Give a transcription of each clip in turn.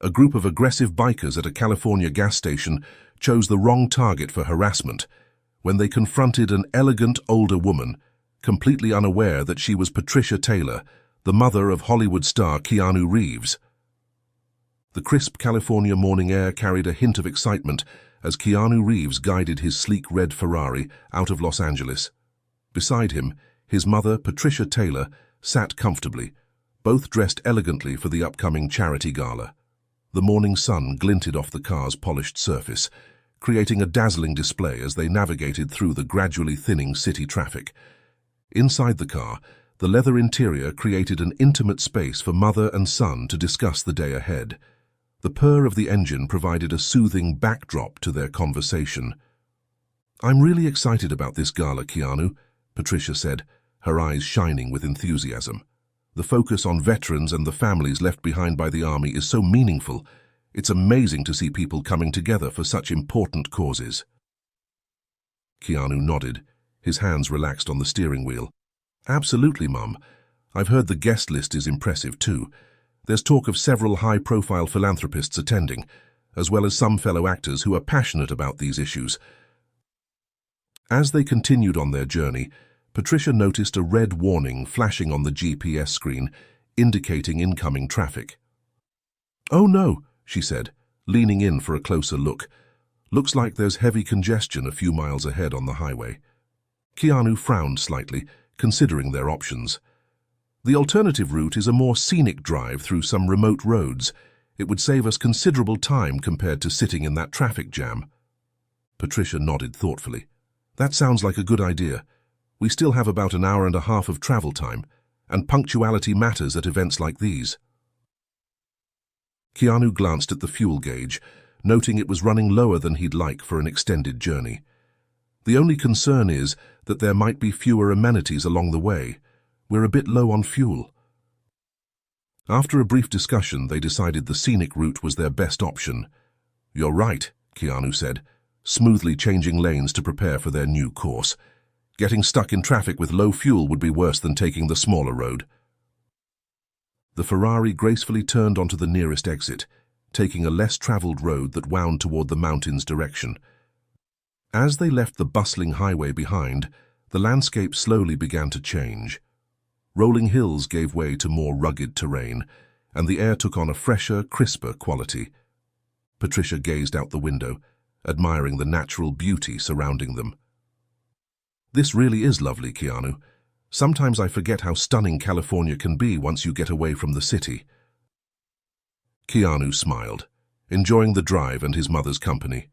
A group of aggressive bikers at a California gas station chose the wrong target for harassment when they confronted an elegant older woman, completely unaware that she was Patricia Taylor, the mother of Hollywood star Keanu Reeves. The crisp California morning air carried a hint of excitement as Keanu Reeves guided his sleek red Ferrari out of Los Angeles. Beside him, his mother, Patricia Taylor, sat comfortably, both dressed elegantly for the upcoming charity gala. The morning sun glinted off the car's polished surface, creating a dazzling display as they navigated through the gradually thinning city traffic. Inside the car, the leather interior created an intimate space for mother and son to discuss the day ahead. The purr of the engine provided a soothing backdrop to their conversation. "I'm really excited about this gala, Keanu," Patricia said, her eyes shining with enthusiasm. "The focus on veterans and the families left behind by the Army is so meaningful. It's amazing to see people coming together for such important causes." Keanu nodded, his hands relaxed on the steering wheel. "Absolutely, Mum. I've heard the guest list is impressive too. There's talk of several high-profile philanthropists attending, as well as some fellow actors who are passionate about these issues." As they continued on their journey, Patricia noticed a red warning flashing on the GPS screen, indicating incoming traffic. "Oh no," she said, leaning in for a closer look. "Looks like there's heavy congestion a few miles ahead on the highway." Keanu frowned slightly, considering their options. "The alternative route is a more scenic drive through some remote roads. It would save us considerable time compared to sitting in that traffic jam." Patricia nodded thoughtfully. "That sounds like a good idea. We still have about an hour and a half of travel time, and punctuality matters at events like these." Keanu glanced at the fuel gauge, noting it was running lower than he'd like for an extended journey. "The only concern is that there might be fewer amenities along the way. We're a bit low on fuel." After a brief discussion, they decided the scenic route was their best option. "You're right," Keanu said, smoothly changing lanes to prepare for their new course. "Getting stuck in traffic with low fuel would be worse than taking the smaller road." The Ferrari gracefully turned onto the nearest exit, taking a less traveled road that wound toward the mountains' direction. As they left the bustling highway behind, the landscape slowly began to change. Rolling hills gave way to more rugged terrain, and the air took on a fresher, crisper quality. Patricia gazed out the window, admiring the natural beauty surrounding them. "This really is lovely, Keanu. Sometimes I forget how stunning California can be once you get away from the city." Keanu smiled, enjoying the drive and his mother's company.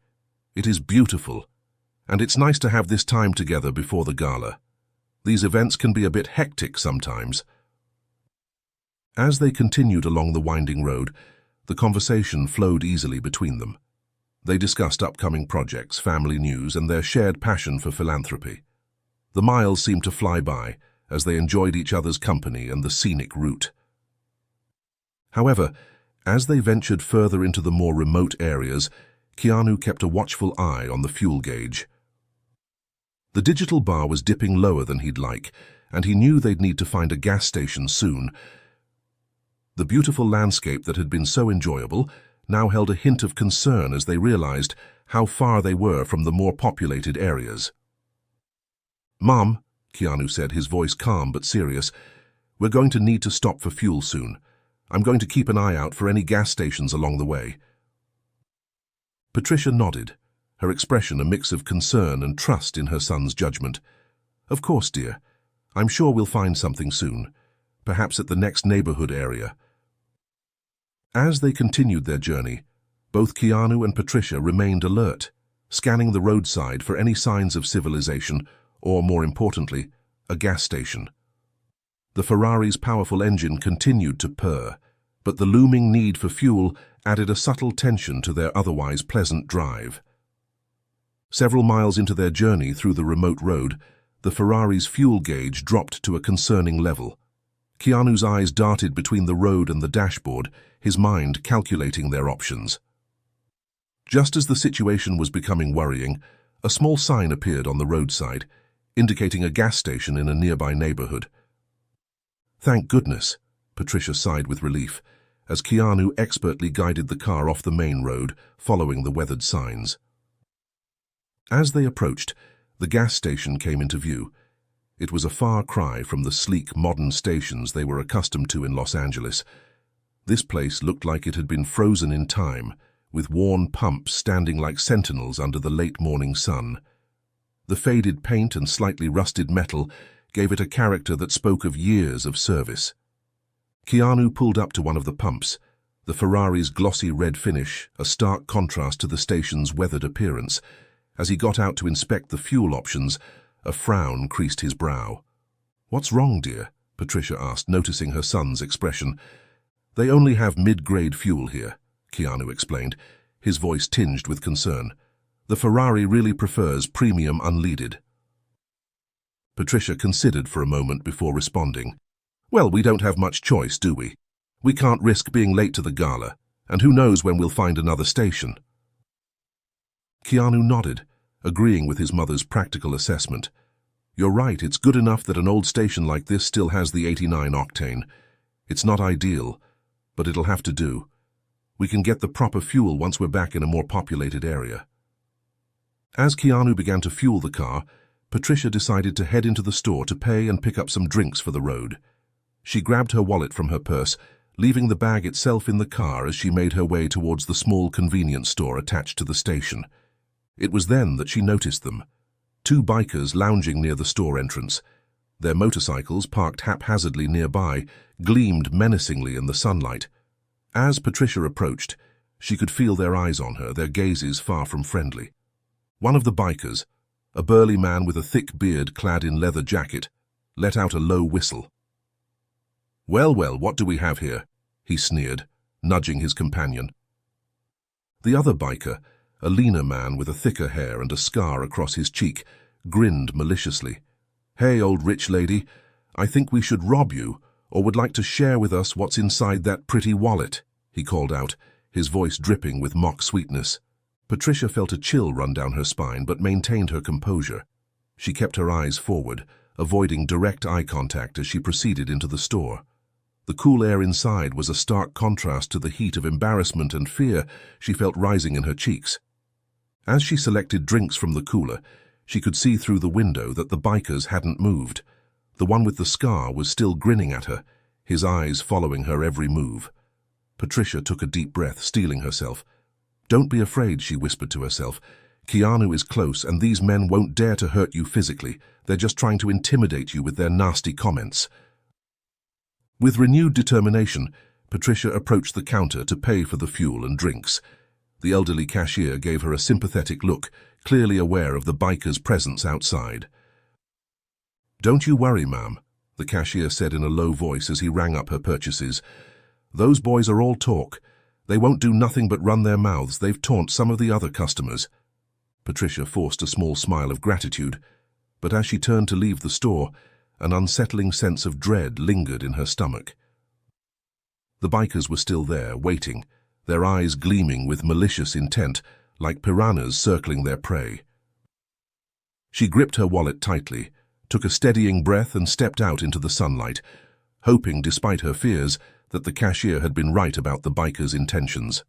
"It is beautiful, and it's nice to have this time together before the gala. These events can be a bit hectic sometimes." As they continued along the winding road, the conversation flowed easily between them. They discussed upcoming projects, family news, and their shared passion for philanthropy. The miles seemed to fly by as they enjoyed each other's company and the scenic route. However, as they ventured further into the more remote areas, Keanu kept a watchful eye on the fuel gauge. The digital bar was dipping lower than he'd like, and he knew they'd need to find a gas station soon. The beautiful landscape that had been so enjoyable now held a hint of concern as they realized how far they were from the more populated areas. "Mom," Keanu said, his voice calm but serious, "we're going to need to stop for fuel soon. I'm going to keep an eye out for any gas stations along the way." Patricia nodded, her expression a mix of concern and trust in her son's judgment. "Of course, dear. I'm sure we'll find something soon, perhaps at the next neighborhood area." As they continued their journey, both Keanu and Patricia remained alert, scanning the roadside for any signs of civilization or, more importantly, a gas station. The Ferrari's powerful engine continued to purr, but the looming need for fuel added a subtle tension to their otherwise pleasant drive. Several miles into their journey through the remote road, the Ferrari's fuel gauge dropped to a concerning level. Keanu's eyes darted between the road and the dashboard, his mind calculating their options. Just as the situation was becoming worrying, a small sign appeared on the roadside, indicating a gas station in a nearby neighborhood. "Thank goodness," Patricia sighed with relief, as Keanu expertly guided the car off the main road, following the weathered signs. As they approached, the gas station came into view. It was a far cry from the sleek, modern stations they were accustomed to in Los Angeles. This place looked like it had been frozen in time, with worn pumps standing like sentinels under the late morning sun. The faded paint and slightly rusted metal gave it a character that spoke of years of service. Keanu pulled up to one of the pumps, the Ferrari's glossy red finish, a stark contrast to the station's weathered appearance. As he got out to inspect the fuel options, a frown creased his brow. "What's wrong, dear?" Patricia asked, noticing her son's expression. "They only have mid-grade fuel here," Keanu explained, his voice tinged with concern. "The Ferrari really prefers premium unleaded." Patricia considered for a moment before responding. "Well, we don't have much choice, do we? We can't risk being late to the gala, and who knows when we'll find another station." Keanu nodded, agreeing with his mother's practical assessment. "You're right, it's good enough that an old station like this still has the 89 octane. It's not ideal, but it'll have to do. We can get the proper fuel once we're back in a more populated area." As Keanu began to fuel the car, Patricia decided to head into the store to pay and pick up some drinks for the road. She grabbed her wallet from her purse, leaving the bag itself in the car as she made her way towards the small convenience store attached to the station. It was then that she noticed them. Two bikers lounging near the store entrance. Their motorcycles, parked haphazardly nearby, gleamed menacingly in the sunlight. As Patricia approached, she could feel their eyes on her, their gazes far from friendly. One of the bikers, a burly man with a thick beard clad in leather jacket, let out a low whistle. "Well, well, what do we have here?" he sneered, nudging his companion. The other biker, a leaner man with a thicker hair and a scar across his cheek, grinned maliciously. "Hey, old rich lady, I think we should rob you, or would like to share with us what's inside that pretty wallet," he called out, his voice dripping with mock sweetness. Patricia felt a chill run down her spine but maintained her composure. She kept her eyes forward, avoiding direct eye contact as she proceeded into the store. The cool air inside was a stark contrast to the heat of embarrassment and fear she felt rising in her cheeks. As she selected drinks from the cooler, she could see through the window that the bikers hadn't moved. The one with the scar was still grinning at her, his eyes following her every move. Patricia took a deep breath, steeling herself. "Don't be afraid," she whispered to herself. "Keanu is close, and these men won't dare to hurt you physically. They're just trying to intimidate you with their nasty comments." With renewed determination, Patricia approached the counter to pay for the fuel and drinks. The elderly cashier gave her a sympathetic look, clearly aware of the biker's presence outside. "Don't you worry, ma'am," the cashier said in a low voice as he rang up her purchases. "Those boys are all talk. They won't do nothing but run their mouths. They've taunt some of the other customers." Patricia forced a small smile of gratitude, but as she turned to leave the store, an unsettling sense of dread lingered in her stomach. The bikers were still there, waiting, their eyes gleaming with malicious intent, like piranhas circling their prey. She gripped her wallet tightly, took a steadying breath and stepped out into the sunlight, hoping, despite her fears, that the cashier had been right about the bikers' intentions.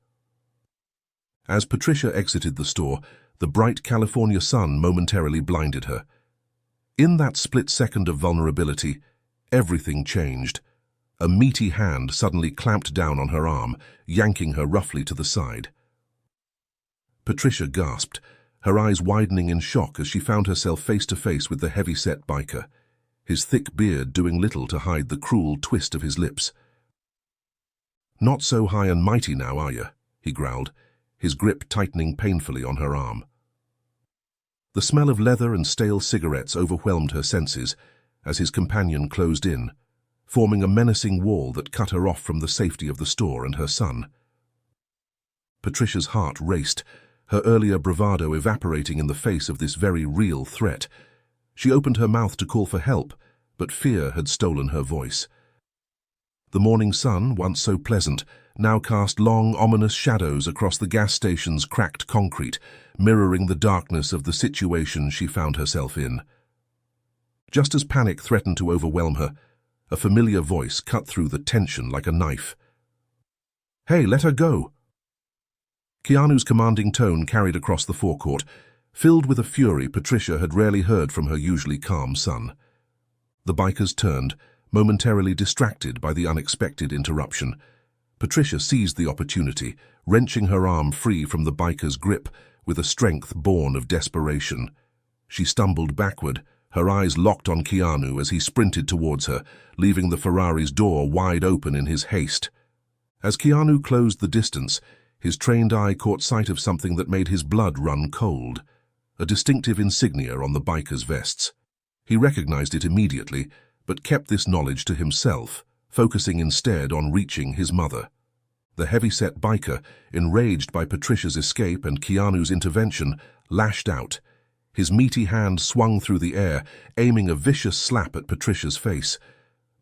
As Patricia exited the store, the bright California sun momentarily blinded her. In that split second of vulnerability, everything changed. A meaty hand suddenly clamped down on her arm, yanking her roughly to the side. Patricia gasped, her eyes widening in shock as she found herself face to face with the heavy-set biker, his thick beard doing little to hide the cruel twist of his lips. "Not so high and mighty now, are you?" he growled, his grip tightening painfully on her arm. The smell of leather and stale cigarettes overwhelmed her senses as his companion closed in, forming a menacing wall that cut her off from the safety of the store and her son. Patricia's heart raced, her earlier bravado evaporating in the face of this very real threat. She opened her mouth to call for help, but fear had stolen her voice. The morning sun, once so pleasant, now cast long, ominous shadows across the gas station's cracked concrete, mirroring the darkness of the situation she found herself in. Just as panic threatened to overwhelm her, a familiar voice cut through the tension like a knife. "Hey, let her go!" Keanu's commanding tone carried across the forecourt, filled with a fury Patricia had rarely heard from her usually calm son. The bikers turned, momentarily distracted by the unexpected interruption. Patricia seized the opportunity, wrenching her arm free from the biker's grip with a strength born of desperation. She stumbled backward, her eyes locked on Keanu as he sprinted towards her, leaving the Ferrari's door wide open in his haste. As Keanu closed the distance, his trained eye caught sight of something that made his blood run cold, a distinctive insignia on the biker's vests. He recognized it immediately, but kept this knowledge to himself, focusing instead on reaching his mother. The heavy-set biker, enraged by Patricia's escape and Keanu's intervention, lashed out. His meaty hand swung through the air, aiming a vicious slap at Patricia's face.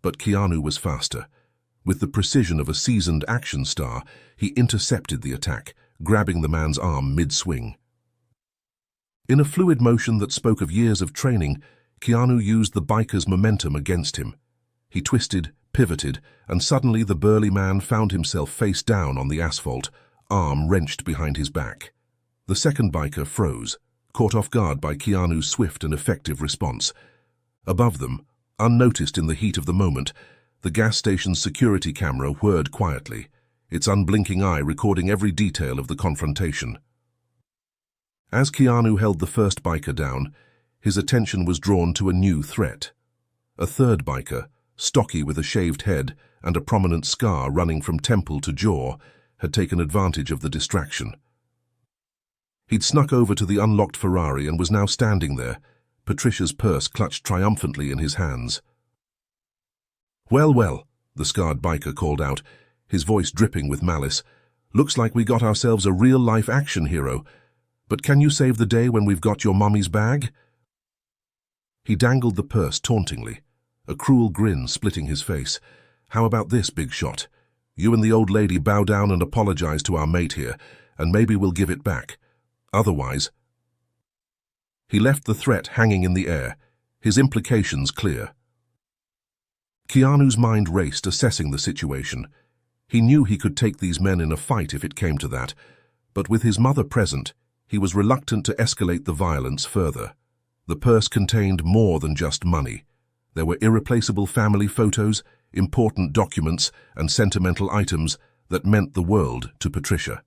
But Keanu was faster. With the precision of a seasoned action star, he intercepted the attack, grabbing the man's arm mid-swing. In a fluid motion that spoke of years of training, Keanu used the biker's momentum against him. He twisted, pivoted, and suddenly the burly man found himself face down on the asphalt, arm wrenched behind his back. The second biker froze, caught off guard by Keanu's swift and effective response. Above them, unnoticed in the heat of the moment, the gas station's security camera whirred quietly, its unblinking eye recording every detail of the confrontation. As Keanu held the first biker down, his attention was drawn to a new threat. A third biker, stocky with a shaved head and a prominent scar running from temple to jaw, had taken advantage of the distraction. He'd snuck over to the unlocked Ferrari and was now standing there, Patricia's purse clutched triumphantly in his hands. "Well, well," the scarred biker called out, his voice dripping with malice. "Looks like we got ourselves a real-life action hero. But can you save the day when we've got your mommy's bag?" He dangled the purse tauntingly, a cruel grin splitting his face. "How about this, big shot? You and the old lady bow down and apologize to our mate here, and maybe we'll give it back. Otherwise—" He left the threat hanging in the air, his implications clear. Keanu's mind raced, assessing the situation. He knew he could take these men in a fight if it came to that, but with his mother present, he was reluctant to escalate the violence further. The purse contained more than just money. There were irreplaceable family photos, important documents, and sentimental items that meant the world to Patricia.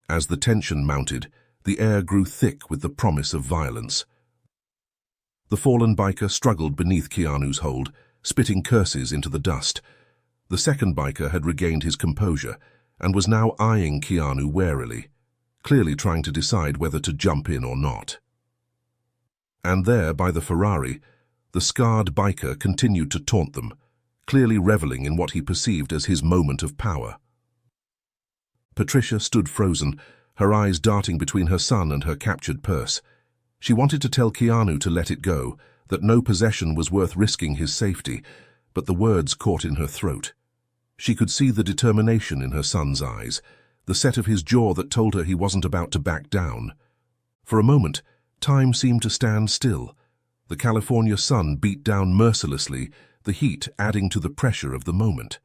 As the tension mounted, the air grew thick with the promise of violence. The fallen biker struggled beneath Keanu's hold, spitting curses into the dust. The second biker had regained his composure and was now eyeing Keanu warily, clearly trying to decide whether to jump in or not. And there, by the Ferrari, the scarred biker continued to taunt them, clearly reveling in what he perceived as his moment of power. Patricia stood frozen, her eyes darting between her son and her captured purse. She wanted to tell Keanu to let it go, that no possession was worth risking his safety, but the words caught in her throat. She could see the determination in her son's eyes, the set of his jaw that told her he wasn't about to back down. For a moment, time seemed to stand still. The California sun beat down mercilessly, the heat adding to the pressure of the moment.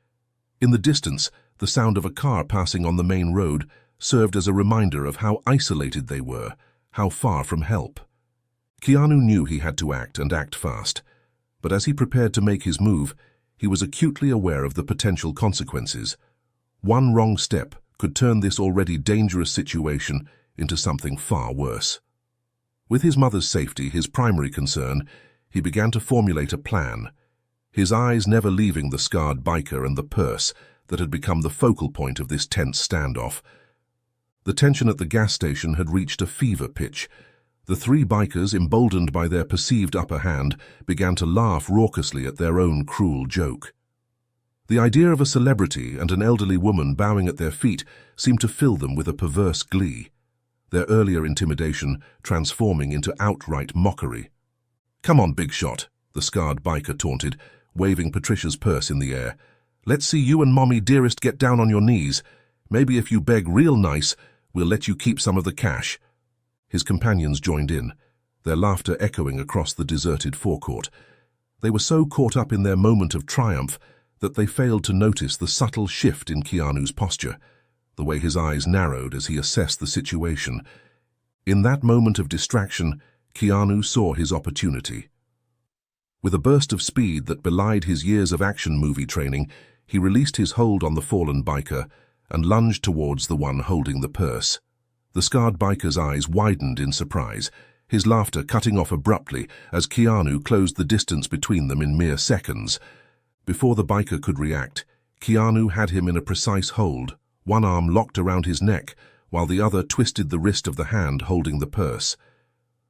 In the distance, the sound of a car passing on the main road served as a reminder of how isolated they were, how far from help. Keanu knew he had to act, and act fast, but as he prepared to make his move, he was acutely aware of the potential consequences. One wrong step could turn this already dangerous situation into something far worse. With his mother's safety his primary concern, he began to formulate a plan, his eyes never leaving the scarred biker and the purse that had become the focal point of this tense standoff. The tension at the gas station had reached a fever pitch. The three bikers, emboldened by their perceived upper hand, began to laugh raucously at their own cruel joke. The idea of a celebrity and an elderly woman bowing at their feet seemed to fill them with a perverse glee, their earlier intimidation transforming into outright mockery. "Come on, big shot," the scarred biker taunted, waving Patricia's purse in the air. "Let's see you and Mommy Dearest get down on your knees. Maybe if you beg real nice, we'll let you keep some of the cash." His companions joined in, their laughter echoing across the deserted forecourt. They were so caught up in their moment of triumph that they failed to notice the subtle shift in Keanu's posture. the way his eyes narrowed as he assessed the situation. In that moment of distraction, Keanu saw his opportunity. With a burst of speed that belied his years of action movie training, he released his hold on the fallen biker and lunged towards the one holding the purse. The scarred biker's eyes widened in surprise, his laughter cutting off abruptly as Keanu closed the distance between them in mere seconds. Before the biker could react, Keanu had him in a precise hold, one arm locked around his neck, while the other twisted the wrist of the hand holding the purse.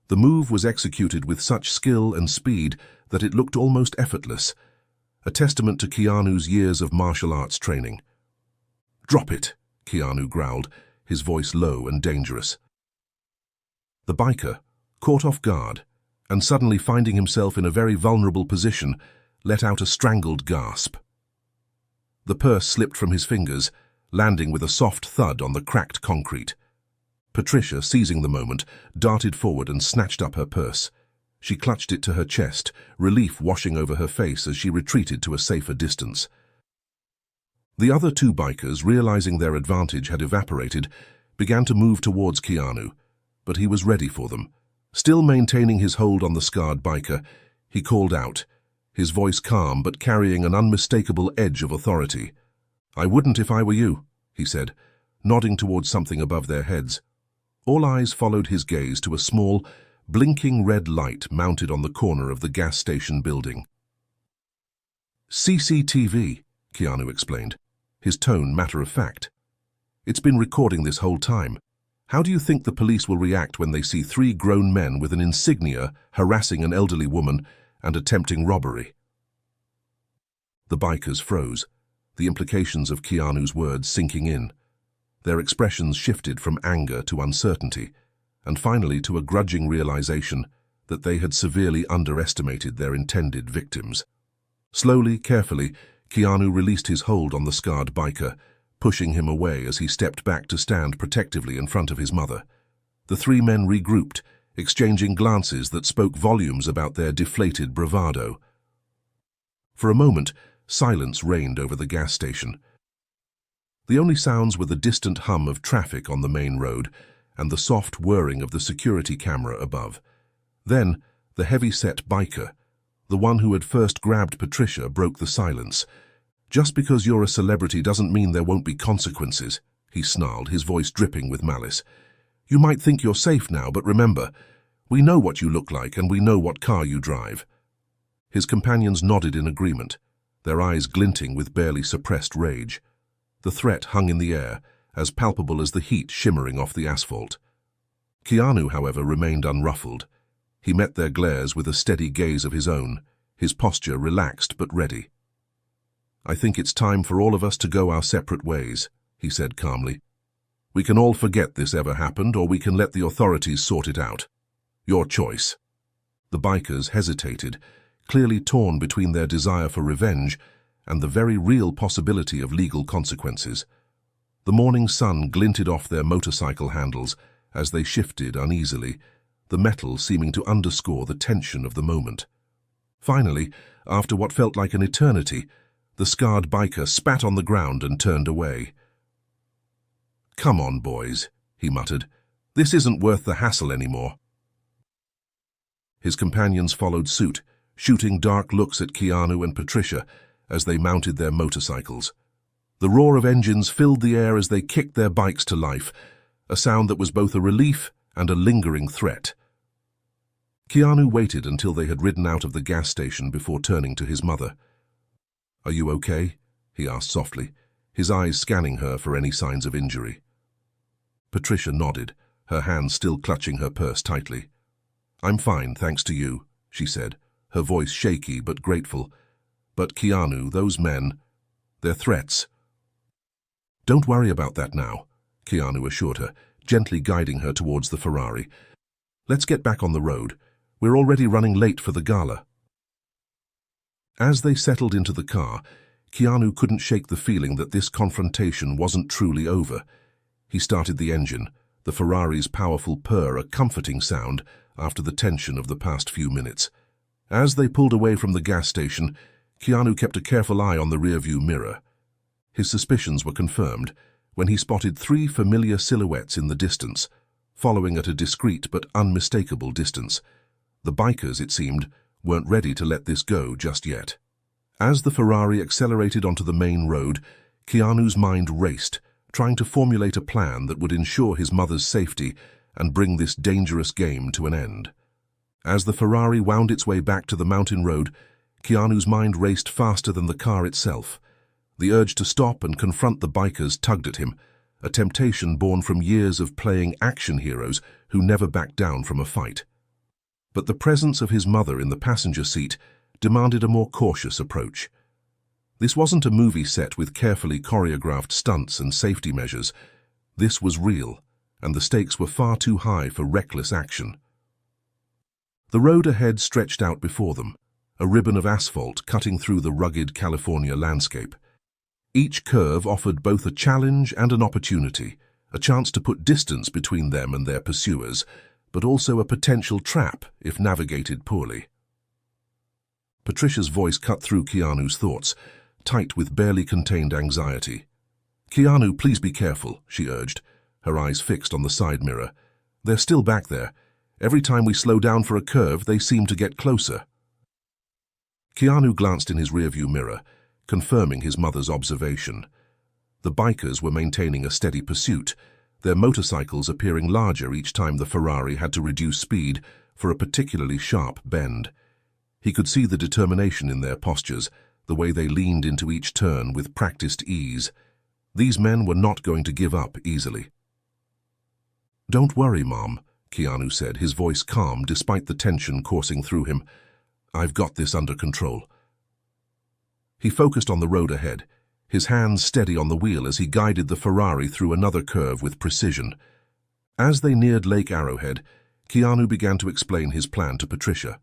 The move was executed with such skill and speed that it looked almost effortless, a testament to Keanu's years of martial arts training. "Drop it," Keanu growled, his voice low and dangerous. The biker, caught off guard, and suddenly finding himself in a very vulnerable position, let out a strangled gasp. The purse slipped from his fingers, landing with a soft thud on the cracked concrete. Patricia, seizing the moment, darted forward and snatched up her purse. She clutched it to her chest, relief washing over her face as she retreated to a safer distance. The other two bikers, realizing their advantage had evaporated, began to move towards Keanu, but he was ready for them. Still maintaining his hold on the scarred biker, he called out, his voice calm but carrying an unmistakable edge of authority. "I wouldn't if I were you," he said, nodding towards something above their heads. All eyes followed his gaze to a small, blinking red light mounted on the corner of the gas station building. "CCTV," Keanu explained, his tone matter-of-fact. "It's been recording this whole time. How do you think the police will react when they see three grown men with an insignia harassing an elderly woman and attempting robbery?" The bikers froze, the implications of Keanu's words sinking in. Their expressions shifted from anger to uncertainty, and finally to a grudging realization that they had severely underestimated their intended victims. Slowly, carefully, Keanu released his hold on the scarred biker, pushing him away as he stepped back to stand protectively in front of his mother. The three men regrouped, exchanging glances that spoke volumes about their deflated bravado. For a moment, silence reigned over the gas station. The only sounds were the distant hum of traffic on the main road and the soft whirring of the security camera above. Then, the heavy-set biker, the one who had first grabbed Patricia, broke the silence. "Just because you're a celebrity doesn't mean there won't be consequences," he snarled, his voice dripping with malice. "You might think you're safe now, but remember, we know what you look like and we know what car you drive." His companions nodded in agreement, their eyes glinting with barely suppressed rage. The threat hung in the air, as palpable as the heat shimmering off the asphalt. Keanu, however, remained unruffled. He met their glares with a steady gaze of his own, his posture relaxed but ready. "I think it's time for all of us to go our separate ways," he said calmly. "We can all forget this ever happened, or we can let the authorities sort it out. Your choice." The bikers hesitated, clearly torn between their desire for revenge and the very real possibility of legal consequences. The morning sun glinted off their motorcycle handles as they shifted uneasily, the metal seeming to underscore the tension of the moment. Finally, after what felt like an eternity, the scarred biker spat on the ground and turned away. "Come on, boys," he muttered. "This isn't worth the hassle anymore." His companions followed suit, shooting dark looks at Keanu and Patricia as they mounted their motorcycles. The roar of engines filled the air as they kicked their bikes to life, a sound that was both a relief and a lingering threat. Keanu waited until they had ridden out of the gas station before turning to his mother. "Are you okay?" he asked softly, his eyes scanning her for any signs of injury. Patricia nodded, her hands still clutching her purse tightly. "I'm fine, thanks to you," she said, her voice shaky but grateful. "But Keanu, those men, their threats." "Don't worry about that now," Keanu assured her, gently guiding her towards the Ferrari. "Let's get back on the road. We're already running late for the gala." As they settled into the car, Keanu couldn't shake the feeling that this confrontation wasn't truly over. He started the engine, the Ferrari's powerful purr a comforting sound after the tension of the past few minutes. As they pulled away from the gas station, Keanu kept a careful eye on the rearview mirror. His suspicions were confirmed. when he spotted three familiar silhouettes in the distance, following at a discreet but unmistakable distance. The bikers, it seemed, weren't ready to let this go just yet. As the Ferrari accelerated onto the main road, Keanu's mind raced, trying to formulate a plan that would ensure his mother's safety and bring this dangerous game to an end. As the Ferrari wound its way back to the mountain road, Keanu's mind raced faster than the car itself. The urge to stop and confront the bikers tugged at him, a temptation born from years of playing action heroes who never backed down from a fight. But the presence of his mother in the passenger seat demanded a more cautious approach. This wasn't a movie set with carefully choreographed stunts and safety measures. This was real, and the stakes were far too high for reckless action. The road ahead stretched out before them, a ribbon of asphalt cutting through the rugged California landscape. Each curve offered both a challenge and an opportunity, a chance to put distance between them and their pursuers, but also a potential trap if navigated poorly. Patricia's voice cut through Keanu's thoughts, tight with barely contained anxiety. "Keanu, please be careful," she urged, her eyes fixed on the side mirror. "They're still back there. Every time we slow down for a curve, they seem to get closer." Keanu glanced in his rearview mirror, confirming his mother's observation. The bikers were maintaining a steady pursuit, their motorcycles appearing larger each time the Ferrari had to reduce speed for a particularly sharp bend. He could see the determination in their postures, the way they leaned into each turn with practiced ease. These men were not going to give up easily. "Don't worry, Mom," Keanu said, his voice calm despite the tension coursing through him. "I've got this under control." He focused on the road ahead, his hands steady on the wheel as he guided the Ferrari through another curve with precision. As they neared Lake Arrowhead, Keanu began to explain his plan to Patricia.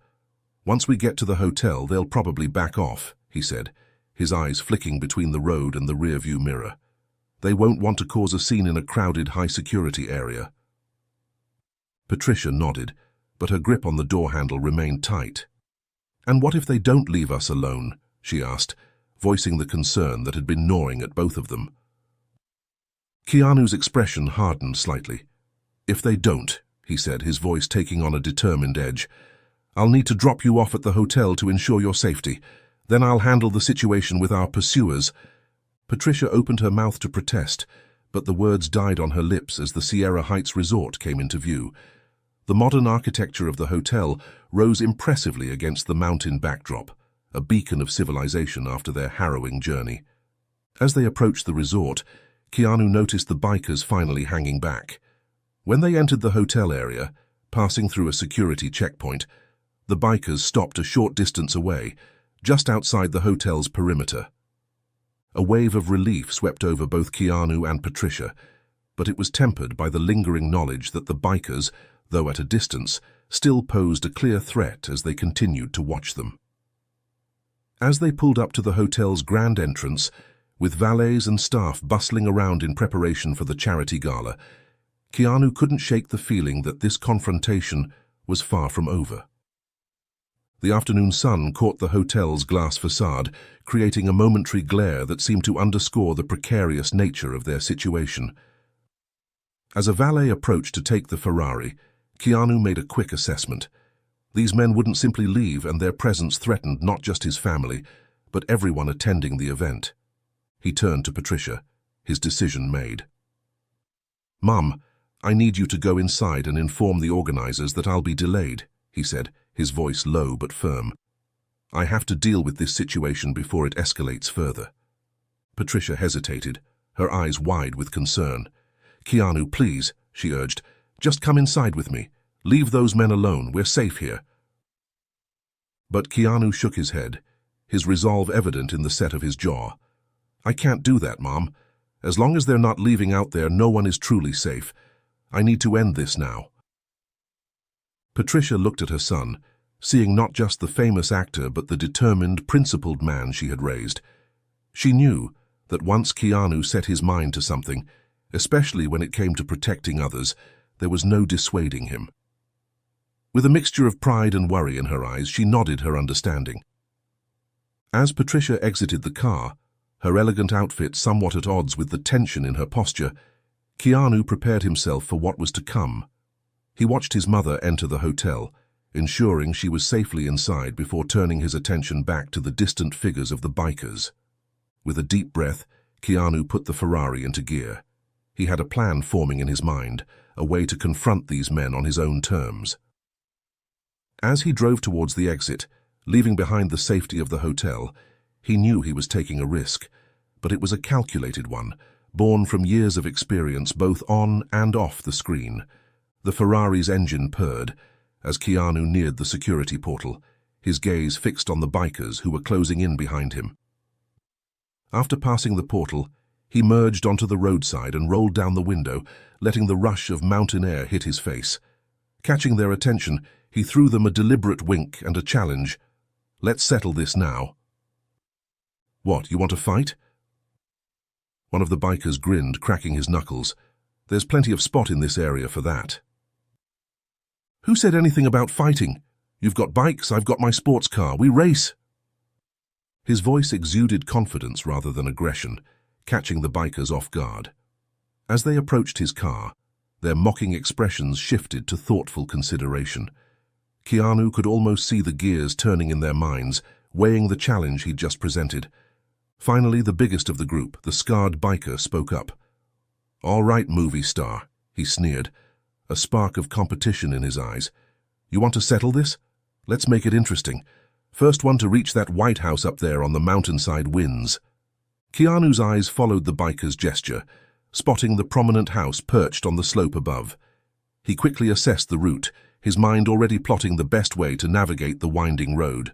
"Once we get to the hotel, they'll probably back off," he said, his eyes flicking between the road and the rearview mirror. "They won't want to cause a scene in a crowded, high-security area." Patricia nodded, but her grip on the door handle remained tight. "And what if they don't leave us alone?" she asked, voicing the concern that had been gnawing at both of them. Keanu's expression hardened slightly. "If they don't," he said, his voice taking on a determined edge, "I'll need to drop you off at the hotel to ensure your safety. Then I'll handle the situation with our pursuers." Patricia opened her mouth to protest, but the words died on her lips as the Sierra Heights Resort came into view. The modern architecture of the hotel rose impressively against the mountain backdrop, a beacon of civilization after their harrowing journey. As they approached the resort, Keanu noticed the bikers finally hanging back. When they entered the hotel area, passing through a security checkpoint, the bikers stopped a short distance away, just outside the hotel's perimeter. A wave of relief swept over both Keanu and Patricia, but it was tempered by the lingering knowledge that the bikers, though at a distance, still posed a clear threat as they continued to watch them. As they pulled up to the hotel's grand entrance, with valets and staff bustling around in preparation for the charity gala, Keanu couldn't shake the feeling that this confrontation was far from over. The afternoon sun caught the hotel's glass facade, creating a momentary glare that seemed to underscore the precarious nature of their situation. As a valet approached to take the Ferrari, Keanu made a quick assessment. These men wouldn't simply leave, and their presence threatened not just his family, but everyone attending the event. He turned to Patricia, his decision made. "Mum, I need you to go inside and inform the organizers that I'll be delayed," he said, his voice low but firm. "I have to deal with this situation before it escalates further." Patricia hesitated, her eyes wide with concern. "Keanu, please," she urged, "just come inside with me. Leave those men alone. We're safe here." But Keanu shook his head, his resolve evident in the set of his jaw. "I can't do that, Mom. As long as they're not leaving out there, no one is truly safe. I need to end this now." Patricia looked at her son, seeing not just the famous actor but the determined, principled man she had raised. She knew that once Keanu set his mind to something, especially when it came to protecting others, there was no dissuading him. With a mixture of pride and worry in her eyes, she nodded her understanding. As Patricia exited the car, Her elegant outfit somewhat at odds with the tension in her posture, Keanu prepared himself for what was to come. He watched his mother enter the hotel, ensuring she was safely inside before turning his attention back to the distant figures of the bikers. With a deep breath, Keanu put the Ferrari into gear. He had a plan forming in his mind, a way to confront these men on his own terms. As he drove towards the exit, leaving behind the safety of the hotel, he knew he was taking a risk, but it was a calculated one, born from years of experience both on and off the screen. The Ferrari's engine purred as Keanu neared the security portal, his gaze fixed on the bikers who were closing in behind him. After passing the portal, he merged onto the roadside and rolled down the window, letting the rush of mountain air hit his face. Catching their attention, he threw them a deliberate wink and a challenge. "Let's settle this now." "What, you want to fight?" One of the bikers grinned, cracking his knuckles. "There's plenty of spot in this area for that." "Who said anything about fighting? You've got bikes, I've got my sports car. We race." His voice exuded confidence rather than aggression, catching the bikers off guard. As they approached his car, their mocking expressions shifted to thoughtful consideration. Keanu could almost see the gears turning in their minds, weighing the challenge he'd just presented. Finally, the biggest of the group, the scarred biker, spoke up. "All right, movie star," he sneered, a spark of competition in his eyes. "You want to settle this? Let's make it interesting. First one to reach that White House up there on the mountainside wins." Keanu's eyes followed the biker's gesture, spotting the prominent house perched on the slope above. He quickly assessed the route, his mind already plotting the best way to navigate the winding road.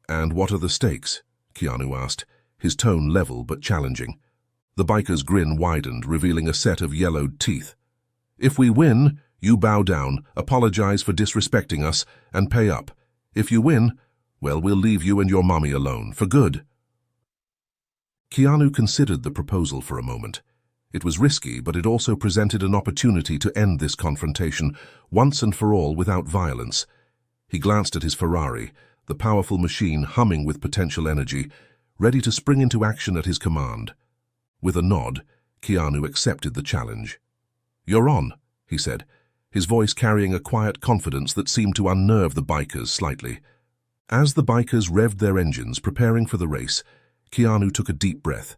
"And what are the stakes?" Keanu asked, his tone level but challenging. The biker's grin widened, revealing a set of yellowed teeth. "If we win, you bow down, apologize for disrespecting us, and pay up. If you win, well, we'll leave you and your mommy alone, for good." Keanu considered the proposal for a moment. It was risky, but it also presented an opportunity to end this confrontation, once and for all, without violence. He glanced at his Ferrari, the powerful machine humming with potential energy, ready to spring into action at his command. With a nod, Keanu accepted the challenge. "You're on," he said, his voice carrying a quiet confidence that seemed to unnerve the bikers slightly. As the bikers revved their engines, preparing for the race, Keanu took a deep breath.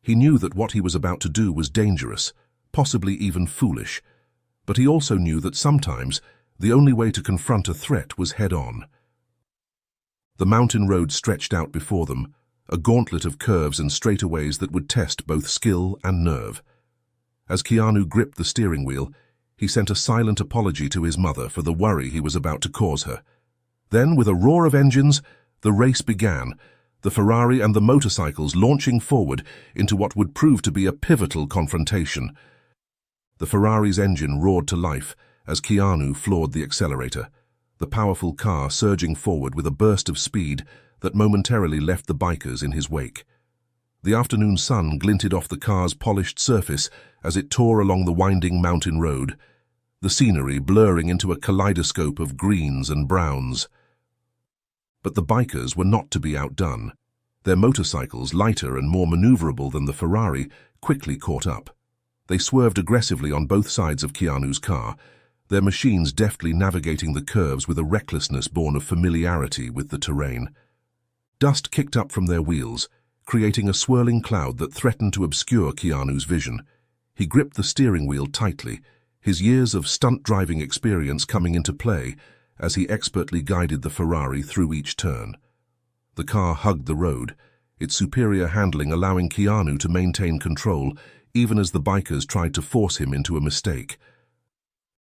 He knew that what he was about to do was dangerous, possibly even foolish, but he also knew that sometimes the only way to confront a threat was head-on. The mountain road stretched out before them, a gauntlet of curves and straightaways that would test both skill and nerve. As Keanu gripped the steering wheel, he sent a silent apology to his mother for the worry he was about to cause her. Then, with a roar of engines, the race began, the Ferrari and the motorcycles launching forward into what would prove to be a pivotal confrontation. The Ferrari's engine roared to life as Keanu floored the accelerator, the powerful car surging forward with a burst of speed that momentarily left the bikers in his wake. The afternoon sun glinted off the car's polished surface as it tore along the winding mountain road, the scenery blurring into a kaleidoscope of greens and browns. But the bikers were not to be outdone. Their motorcycles, lighter and more maneuverable than the Ferrari, quickly caught up. They swerved aggressively on both sides of Keanu's car, their machines deftly navigating the curves with a recklessness born of familiarity with the terrain. Dust kicked up from their wheels, creating a swirling cloud that threatened to obscure Keanu's vision. He gripped the steering wheel tightly, his years of stunt driving experience coming into play as he expertly guided the Ferrari through each turn. The car hugged the road, its superior handling allowing Keanu to maintain control even as the bikers tried to force him into a mistake.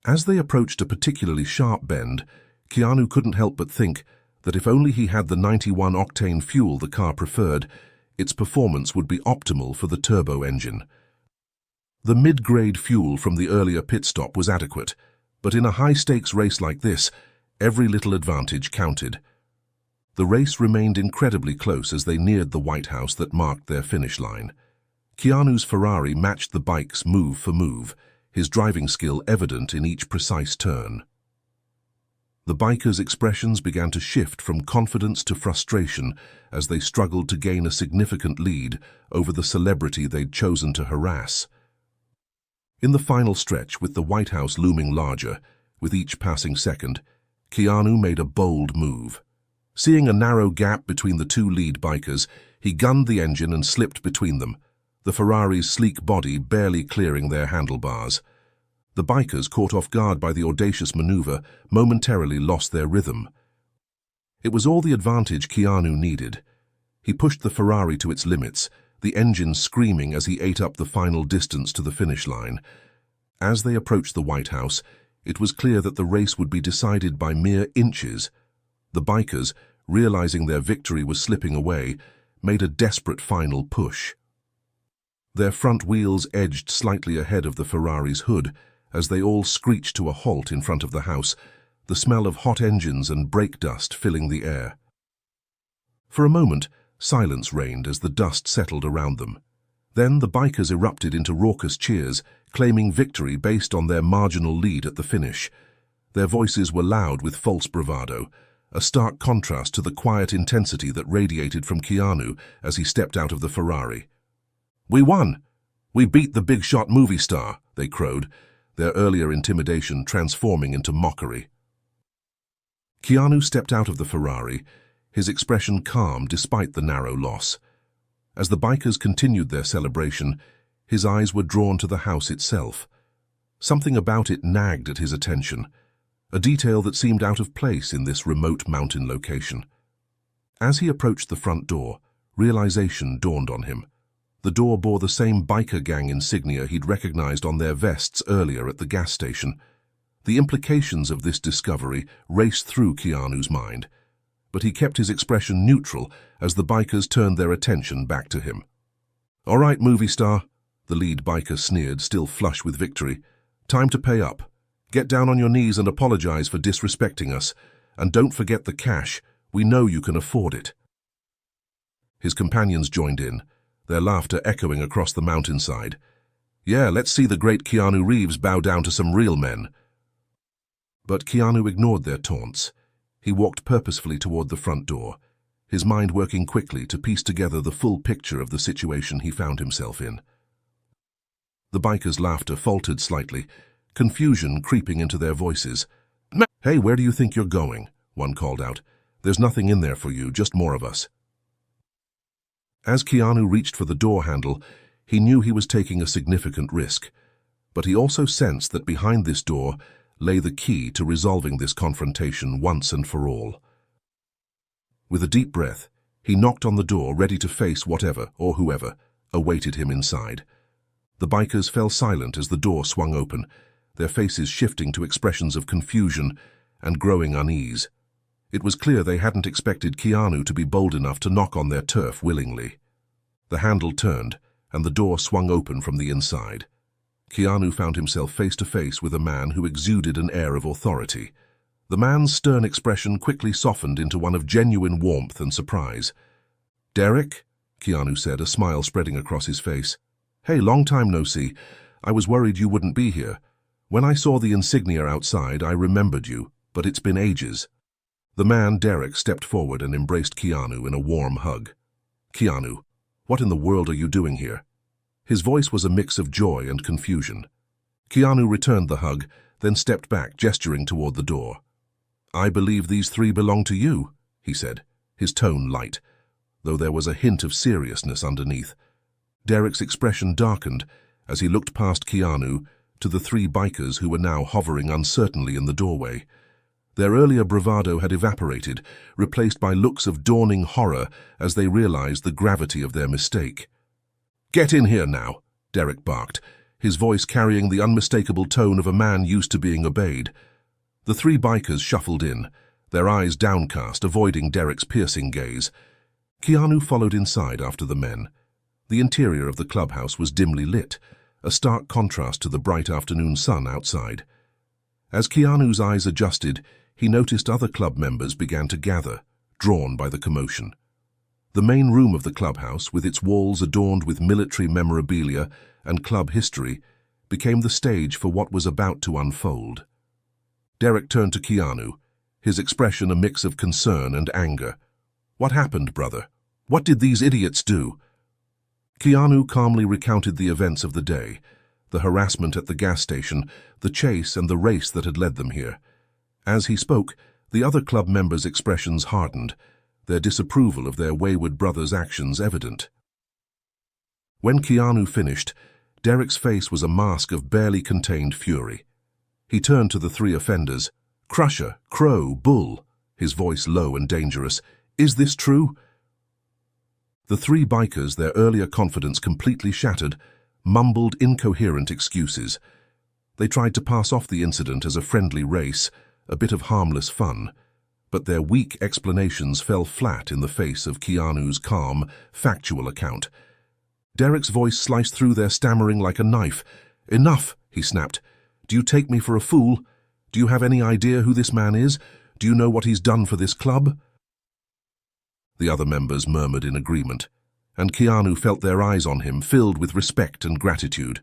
As they approached a particularly sharp bend, Keanu couldn't help but think that if only he had the 91-octane fuel the car preferred, its performance would be optimal for the turbo engine. The mid-grade fuel from the earlier pit stop was adequate, but in a high-stakes race like this, every little advantage counted. The race remained incredibly close as they neared the White House that marked their finish line. Keanu's Ferrari matched the bikes move for move, his driving skill evident in each precise turn. The bikers' expressions began to shift from confidence to frustration as they struggled to gain a significant lead over the celebrity they'd chosen to harass. In the final stretch, with the White House looming larger, with each passing second, Keanu made a bold move. Seeing a narrow gap between the two lead bikers, he gunned the engine and slipped between them, the Ferrari's sleek body barely clearing their handlebars. The bikers, caught off guard by the audacious maneuver, momentarily lost their rhythm. It was all the advantage Keanu needed. He pushed the Ferrari to its limits, the engine screaming as he ate up the final distance to the finish line. As they approached the White House, it was clear that the race would be decided by mere inches. The bikers, realizing their victory was slipping away, made a desperate final push. Their front wheels edged slightly ahead of the Ferrari's hood as they all screeched to a halt in front of the house, the smell of hot engines and brake dust filling the air. For a moment, silence reigned as the dust settled around them. Then the bikers erupted into raucous cheers, claiming victory based on their marginal lead at the finish. Their voices were loud with false bravado, a stark contrast to the quiet intensity that radiated from Keanu as he stepped out of the Ferrari. "We won! We beat the big-shot movie star," they crowed, their earlier intimidation transforming into mockery. Keanu stepped out of the Ferrari, his expression calm despite the narrow loss. As the bikers continued their celebration, his eyes were drawn to the house itself. Something about it nagged at his attention, a detail that seemed out of place in this remote mountain location. As he approached the front door, realization dawned on him. The door bore the same biker gang insignia he'd recognized on their vests earlier at the gas station. The implications of this discovery raced through Keanu's mind, but he kept his expression neutral as the bikers turned their attention back to him. "All right, movie star," the lead biker sneered, still flush with victory. "Time to pay up. Get down on your knees and apologize for disrespecting us. And don't forget the cash. We know you can afford it." His companions joined in, their laughter echoing across the mountainside. "Yeah, let's see the great Keanu Reeves bow down to some real men." But Keanu ignored their taunts. He walked purposefully toward the front door, his mind working quickly to piece together the full picture of the situation he found himself in. The bikers' laughter faltered slightly, confusion creeping into their voices. "Hey, where do you think you're going?" one called out. "There's nothing in there for you, just more of us." As Keanu reached for the door handle, he knew he was taking a significant risk, but he also sensed that behind this door lay the key to resolving this confrontation once and for all. With a deep breath, he knocked on the door, ready to face whatever, or whoever, awaited him inside. The bikers fell silent as the door swung open, their faces shifting to expressions of confusion and growing unease. It was clear they hadn't expected Keanu to be bold enough to knock on their turf willingly. The handle turned, and the door swung open from the inside. Keanu found himself face to face with a man who exuded an air of authority. The man's stern expression quickly softened into one of genuine warmth and surprise. "Derek?" Keanu said, a smile spreading across his face. "Hey, long time no see. I was worried you wouldn't be here. When I saw the insignia outside, I remembered you, but it's been ages." The man, Derek, stepped forward and embraced Keanu in a warm hug. "Keanu, what in the world are you doing here?" His voice was a mix of joy and confusion. Keanu returned the hug, then stepped back, gesturing toward the door. "I believe these three belong to you," he said, his tone light, though there was a hint of seriousness underneath. Derek's expression darkened as he looked past Keanu to the three bikers who were now hovering uncertainly in the doorway. Their earlier bravado had evaporated, replaced by looks of dawning horror as they realized the gravity of their mistake. "Get in here now," Derek barked, his voice carrying the unmistakable tone of a man used to being obeyed. The three bikers shuffled in, their eyes downcast, avoiding Derek's piercing gaze. Keanu followed inside after the men. The interior of the clubhouse was dimly lit, a stark contrast to the bright afternoon sun outside. As Keanu's eyes adjusted, he noticed other club members began to gather, drawn by the commotion. The main room of the clubhouse, with its walls adorned with military memorabilia and club history, became the stage for what was about to unfold. Derek turned to Keanu, his expression a mix of concern and anger. "What happened, brother? What did these idiots do?" Keanu calmly recounted the events of the day, the harassment at the gas station, the chase and the race that had led them here. As he spoke, the other club members' expressions hardened, their disapproval of their wayward brother's actions evident. When Keanu finished, Derek's face was a mask of barely contained fury. He turned to the three offenders. "Crusher, Crow, Bull," his voice low and dangerous. "Is this true?" The three bikers, their earlier confidence completely shattered, mumbled incoherent excuses. They tried to pass off the incident as a friendly race, a bit of harmless fun, but their weak explanations fell flat in the face of Keanu's calm, factual account. Derek's voice sliced through their stammering like a knife. "Enough," he snapped. "Do you take me for a fool? Do you have any idea who this man is? Do you know what he's done for this club?" The other members murmured in agreement, and Keanu felt their eyes on him, filled with respect and gratitude.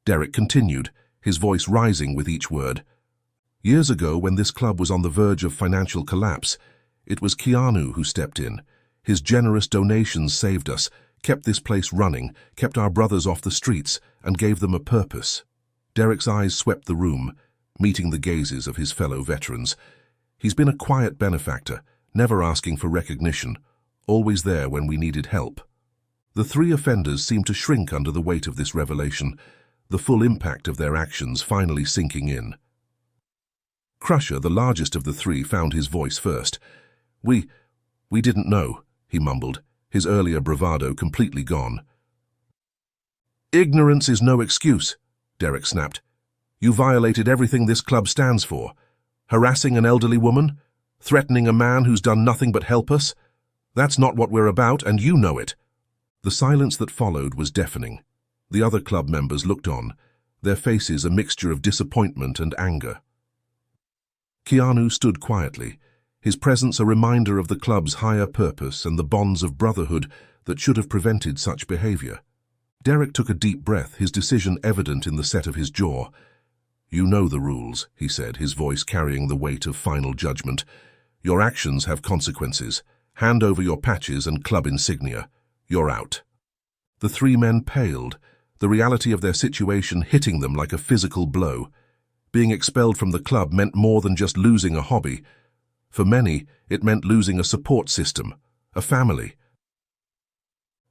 Derek continued, his voice rising with each word. "Years ago, when this club was on the verge of financial collapse, it was Keanu who stepped in. His generous donations saved us, kept this place running, kept our brothers off the streets, and gave them a purpose." Derek's eyes swept the room, meeting the gazes of his fellow veterans. He's been a quiet benefactor, never asking for recognition, always there when we needed help. The three offenders seemed to shrink under the weight of this revelation, the full impact of their actions finally sinking in. Crusher, the largest of the three, found his voice first. We didn't know," he mumbled, his earlier bravado completely gone. "Ignorance is no excuse," Derek snapped. "You violated everything this club stands for. Harassing an elderly woman? Threatening a man who's done nothing but help us? That's not what we're about, and you know it." The silence that followed was deafening. The other club members looked on, their faces a mixture of disappointment and anger. Keanu stood quietly, his presence a reminder of the club's higher purpose and the bonds of brotherhood that should have prevented such behavior. Derek took a deep breath, his decision evident in the set of his jaw. "You know the rules," he said, his voice carrying the weight of final judgment. "Your actions have consequences. Hand over your patches and club insignia. You're out." The three men paled, the reality of their situation hitting them like a physical blow. Being expelled from the club meant more than just losing a hobby. For many, it meant losing a support system, a family.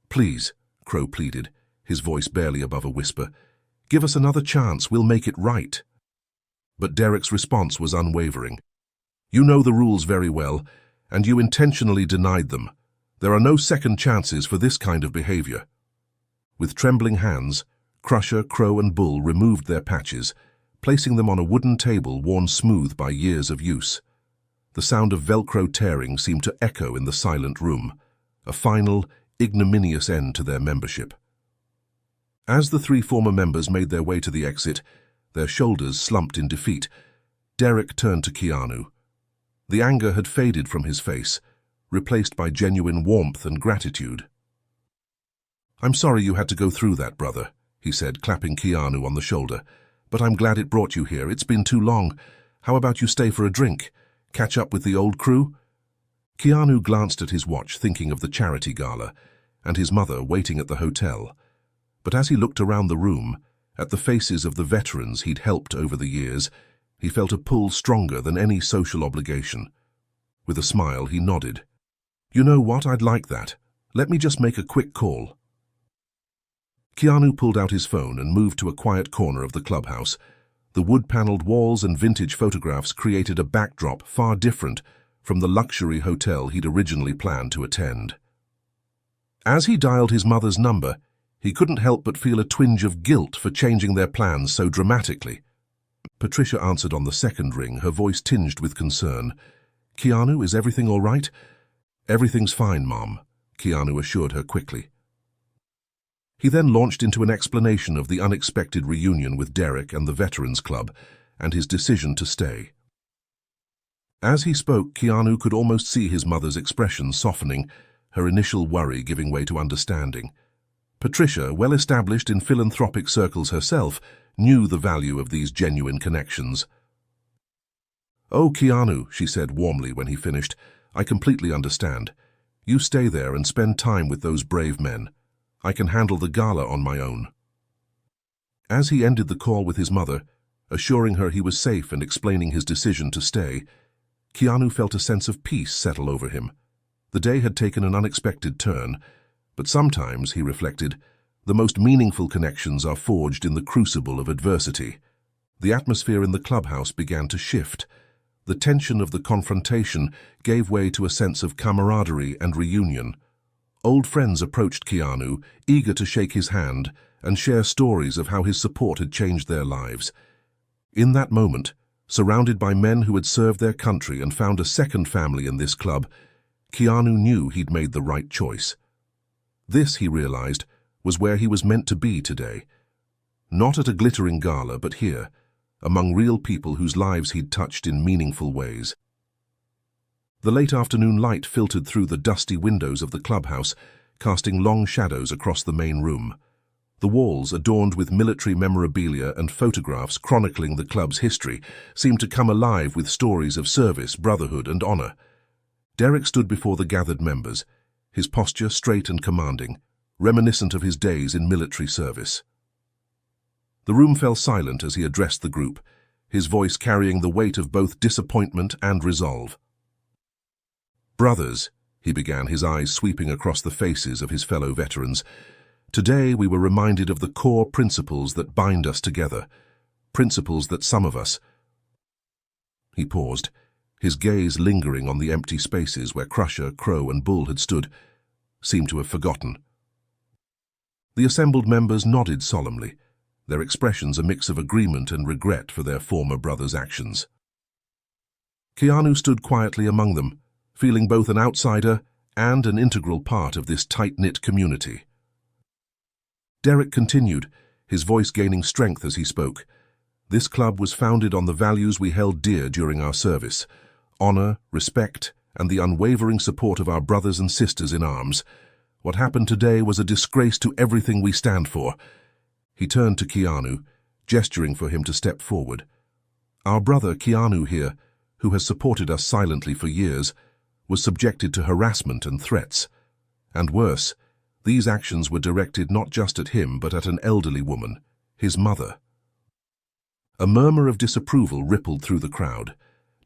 "Please," Crow pleaded, his voice barely above a whisper, "give us another chance, we'll make it right." But Derek's response was unwavering. "You know the rules very well, and you intentionally denied them. There are no second chances for this kind of behavior." With trembling hands, Crusher, Crow, and Bull removed their patches, placing them on a wooden table worn smooth by years of use. The sound of Velcro tearing seemed to echo in the silent room, a final, ignominious end to their membership. As the three former members made their way to the exit, their shoulders slumped in defeat, Derek turned to Keanu. The anger had faded from his face, replaced by genuine warmth and gratitude. "I'm sorry you had to go through that, brother," he said, clapping Keanu on the shoulder. "But I'm glad it brought you here. It's been too long. How about you stay for a drink? Catch up with the old crew?" Keanu glanced at his watch, thinking of the charity gala, and his mother waiting at the hotel. But as he looked around the room, at the faces of the veterans he'd helped over the years, he felt a pull stronger than any social obligation. With a smile, he nodded. "You know what? I'd like that. Let me just make a quick call." Keanu pulled out his phone and moved to a quiet corner of the clubhouse. The wood-paneled walls and vintage photographs created a backdrop far different from the luxury hotel he'd originally planned to attend. As he dialed his mother's number, he couldn't help but feel a twinge of guilt for changing their plans so dramatically. Patricia answered on the second ring, her voice tinged with concern. "Keanu, is everything all right?" "Everything's fine, Mom," Keanu assured her quickly. He then launched into an explanation of the unexpected reunion with Derek and the Veterans Club, and his decision to stay. As he spoke, Keanu could almost see his mother's expression softening, her initial worry giving way to understanding. Patricia, well established in philanthropic circles herself, knew the value of these genuine connections. "Oh, Keanu," she said warmly when he finished, "I completely understand. You stay there and spend time with those brave men. I can handle the gala on my own." As he ended the call with his mother, assuring her he was safe and explaining his decision to stay, Keanu felt a sense of peace settle over him. The day had taken an unexpected turn, but sometimes, he reflected, the most meaningful connections are forged in the crucible of adversity. The atmosphere in the clubhouse began to shift. The tension of the confrontation gave way to a sense of camaraderie and reunion. Old friends approached Keanu, eager to shake his hand and share stories of how his support had changed their lives. In that moment, surrounded by men who had served their country and found a second family in this club, Keanu knew he'd made the right choice. This, he realized, was where he was meant to be today. Not at a glittering gala, but here, among real people whose lives he'd touched in meaningful ways. The late afternoon light filtered through the dusty windows of the clubhouse, casting long shadows across the main room. The walls, adorned with military memorabilia and photographs chronicling the club's history, seemed to come alive with stories of service, brotherhood, and honor. Derek stood before the gathered members, his posture straight and commanding, reminiscent of his days in military service. The room fell silent as he addressed the group, his voice carrying the weight of both disappointment and resolve. "Brothers," he began, his eyes sweeping across the faces of his fellow veterans, "today we were reminded of the core principles that bind us together, principles that some of us—" He paused, his gaze lingering on the empty spaces where Crusher, Crow, and Bull had stood, seemed to have forgotten. The assembled members nodded solemnly, their expressions a mix of agreement and regret for their former brother's actions. Keanu stood quietly among them, feeling both an outsider and an integral part of this tight-knit community. Derek continued, his voice gaining strength as he spoke. "This club was founded on the values we held dear during our service: honor, respect, and the unwavering support of our brothers and sisters in arms. What happened today was a disgrace to everything we stand for." He turned to Keanu, gesturing for him to step forward. "Our brother Keanu here, who has supported us silently for years, was subjected to harassment and threats. And worse, these actions were directed not just at him but at an elderly woman, his mother." A murmur of disapproval rippled through the crowd.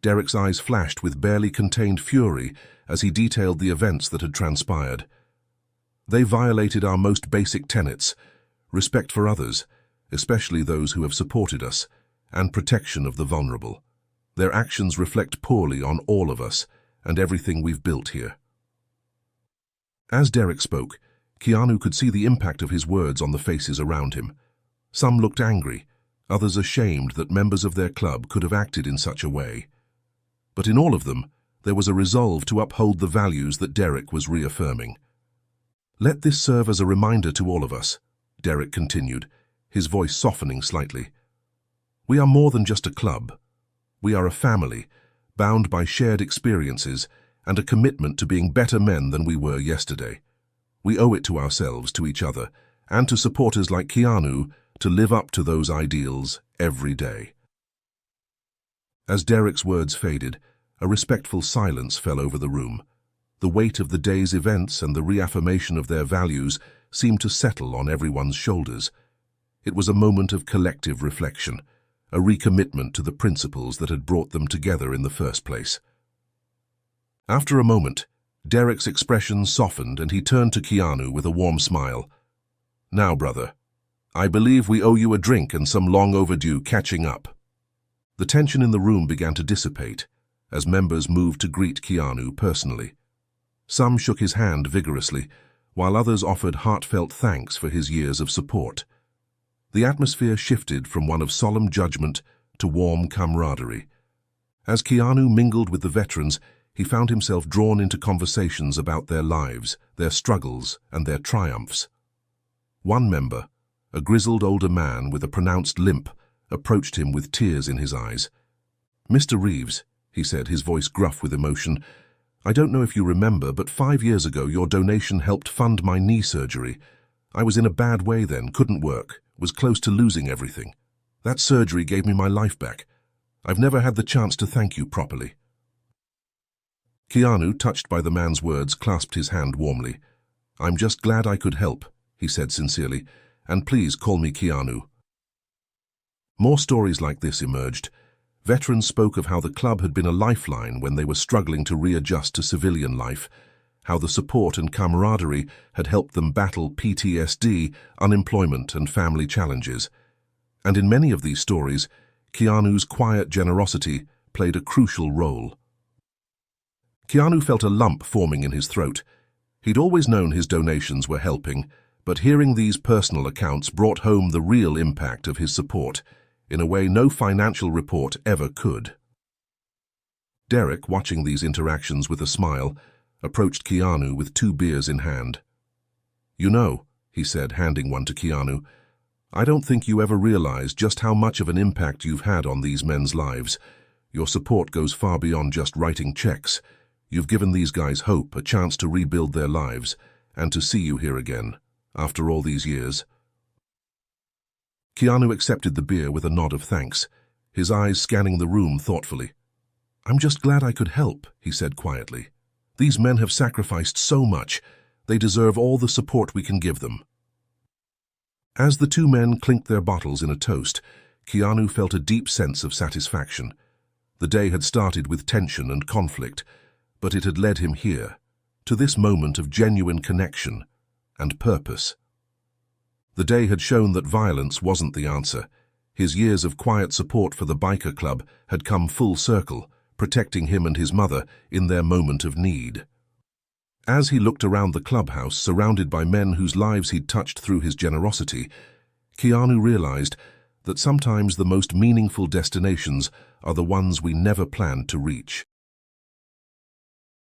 Derek's eyes flashed with barely contained fury as he detailed the events that had transpired. "They violated our most basic tenets: respect for others, especially those who have supported us, and protection of the vulnerable. Their actions reflect poorly on all of us and everything we've built here." As Derek spoke, Keanu could see the impact of his words on the faces around him. Some looked angry, others ashamed that members of their club could have acted in such a way. But in all of them, there was a resolve to uphold the values that Derek was reaffirming. "Let this serve as a reminder to all of us," Derek continued, his voice softening slightly. "We are more than just a club. We are a family, bound by shared experiences and a commitment to being better men than we were yesterday. We owe it to ourselves, to each other, and to supporters like Keanu to live up to those ideals every day." As Derek's words faded, a respectful silence fell over the room. The weight of the day's events and the reaffirmation of their values seemed to settle on everyone's shoulders. It was a moment of collective reflection, a recommitment to the principles that had brought them together in the first place. After a moment, Derek's expression softened and he turned to Keanu with a warm smile. "Now, brother, I believe we owe you a drink and some long overdue catching up." The tension in the room began to dissipate as members moved to greet Keanu personally. Some shook his hand vigorously, while others offered heartfelt thanks for his years of support. The atmosphere shifted from one of solemn judgment to warm camaraderie. As Keanu mingled with the veterans, he found himself drawn into conversations about their lives, their struggles, and their triumphs. One member, a grizzled older man with a pronounced limp, approached him with tears in his eyes. "Mr. Reeves," he said, his voice gruff with emotion, "I don't know if you remember, but 5 years ago your donation helped fund my knee surgery. I was in a bad way then, couldn't work, was close to losing everything. That surgery gave me my life back. I've never had the chance to thank you properly." Keanu, touched by the man's words, clasped his hand warmly. "I'm just glad I could help," he said sincerely, "and please call me Keanu." More stories like this emerged. Veterans spoke of how the club had been a lifeline when they were struggling to readjust to civilian life, how the support and camaraderie had helped them battle PTSD, unemployment, and family challenges. And in many of these stories, Keanu's quiet generosity played a crucial role. Keanu felt a lump forming in his throat. He'd always known his donations were helping, but hearing these personal accounts brought home the real impact of his support, in a way no financial report ever could. Derek, watching these interactions with a smile, approached Keanu with 2 beers in hand. "You know," he said, handing one to Keanu, "I don't think you ever realize just how much of an impact you've had on these men's lives. Your support goes far beyond just writing checks. You've given these guys hope, a chance to rebuild their lives, and to see you here again, after all these years." Keanu accepted the beer with a nod of thanks, his eyes scanning the room thoughtfully. "I'm just glad I could help," he said quietly. "These men have sacrificed so much. They deserve all the support we can give them." As the 2 men clinked their bottles in a toast, Keanu felt a deep sense of satisfaction. The day had started with tension and conflict, but it had led him here, to this moment of genuine connection and purpose. The day had shown that violence wasn't the answer. His years of quiet support for the biker club had come full circle, protecting him and his mother in their moment of need. As he looked around the clubhouse, surrounded by men whose lives he'd touched through his generosity, Keanu realized that sometimes the most meaningful destinations are the ones we never planned to reach.